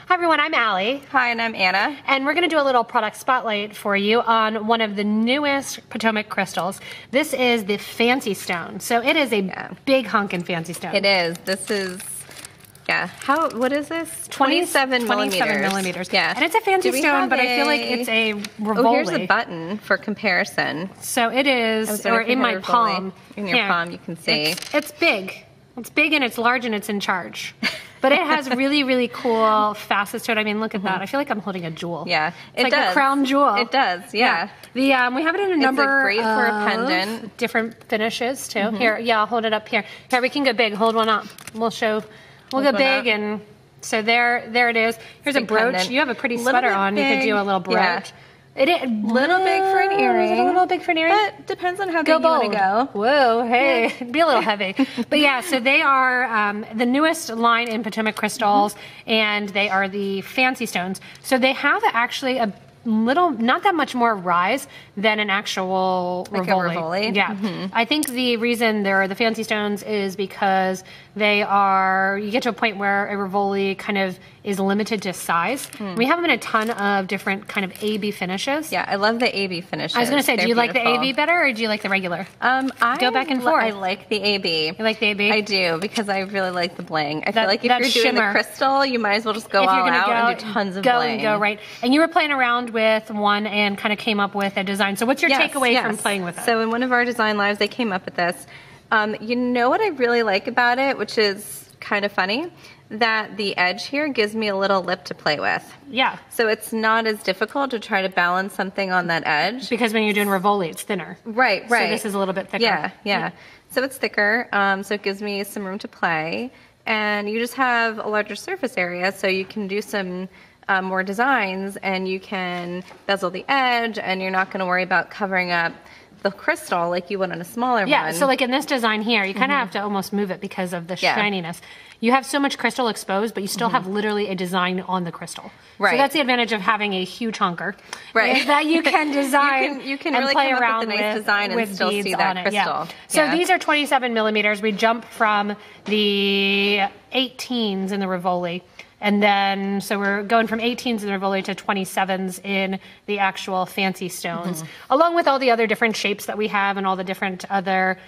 Hi everyone, I'm Allie. Hi, and I'm Anna. And we're going to do a little product spotlight for you on one of the newest Potomac crystals. This is the Fancy Stone. So it is a big hunkin' fancy stone. It is. This is, what is this? 27 millimeters. 27 millimeters. Yeah. And it's a fancy stone, but I feel like it's a Rivoli. Oh, here's a button for comparison. So it is, or in my palm. In your palm, you can see. It's big. It's big and it's large and it's in charge. But it has really, really cool facets to it. I mean, look at that. I feel like I'm holding a jewel. Yeah, it's like a crown jewel. It does, yeah. We have it in a number It's great for a pendant. Different finishes too. Here, I'll hold it up here. Here, we can go big. Hold one up. We'll go big, and so there it is. Here's a brooch. Pendant. You have a pretty sweater on. Big. You could do a little brooch. Yeah. Little big for an earring. A little big for an earring. But depends on how big you want to go. Whoa, hey, it'd be a little heavy. But yeah, so they are the newest line in Potomac Crystals, and they are the Fancy Stones. So they have actually a little, not that much more rise than an actual Rivoli. Yeah. I think the reason they're the Fancy Stones is because you get to a point where a Rivoli kind of is limited to size. We have them in a ton of different kind of AB finishes. Yeah, I love the AB finishes. I was going to say, do you like the AB better or do you like the regular? I go back and forth. I like the AB. You like the AB? I do, because I really like the bling. I feel like if you're doing the crystal, you might as well just go all out and do tons of bling. Go, right. And you were playing around with one and kind of came up with a design. So what's your takeaway from playing with it? So in one of our design lives, they came up with this. You know what I really like about it, which is kind of funny? That the edge here gives me a little lip to play with. Yeah. So it's not as difficult to try to balance something on that edge. Because when you're doing Rivoli, it's thinner. Right. So this is a little bit thicker. Yeah. So it's thicker, so it gives me some room to play. And you just have a larger surface area, so you can do some more designs, and you can bezel the edge, and you're not going to worry about covering up the crystal like you would on a smaller one. Yeah, so like in this design here, you kind of have to almost move it because of the shininess. You have so much crystal exposed, but you still have literally a design on the crystal. Right. So that's the advantage of having a huge hunker. Right. Is that you can design you can and really play come around up with a nice design and still see that crystal. Yeah. So these are 27 millimeters. We jump from the 18s in the Rivoli. And then, so we're going from 18s in the Rivoli to 27s in the actual Fancy Stones, along with all the other different shapes that we have and all the different other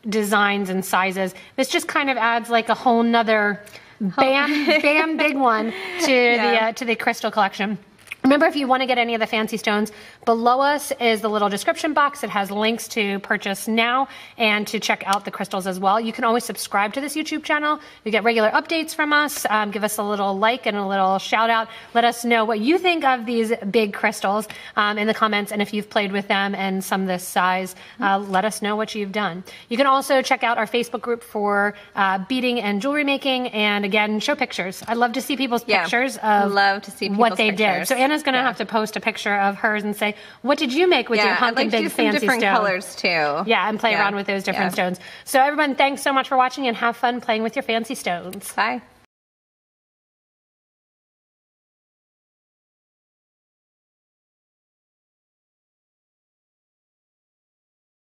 designs and sizes. This just kind of adds like a whole nother bam big one to the crystal collection. Remember, if you want to get any of the Fancy Stones, below us is the little description box. It has links to purchase now and to check out the crystals as well. You can always subscribe to this YouTube channel. You get regular updates from us. Give us a little like and a little shout out. Let us know what you think of these big crystals in the comments. And if you've played with them and some this size, let us know what you've done. You can also check out our Facebook group for beading and jewelry making. And again, show pictures. I love to see people's pictures of what they did. So Anna's going to have to post a picture of hers and say, what did you make with your hunkin' big fancy stone? Different colors too. Yeah, and play around with those different stones. So everyone, thanks so much for watching and have fun playing with your fancy stones. Bye.